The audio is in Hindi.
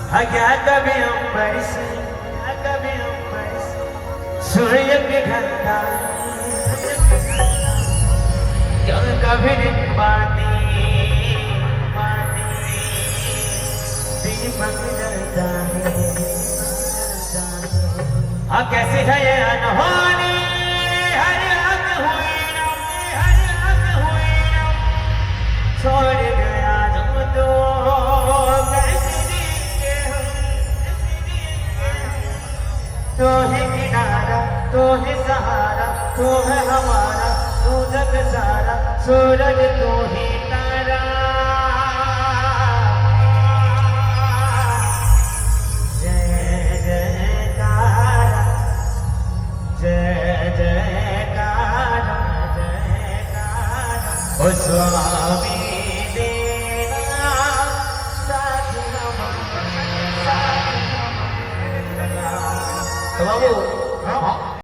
क्या कभी अंबर से कभी अंबर से सूर्य पिघलता क्यों कभी दिन बाती दीपक जलता है हाँ कैसी है ये अनहोनी हर हक हुई ना छोड़ गया तुम तो कैसे देंगे हम तो ही किनारा तो ही सहारा तो है हमारा तू जग सारा सूरज तो ही तारा जय जयकारा जय जयकारा जयकारा ओ स्वामी देना साथ नमः बाबू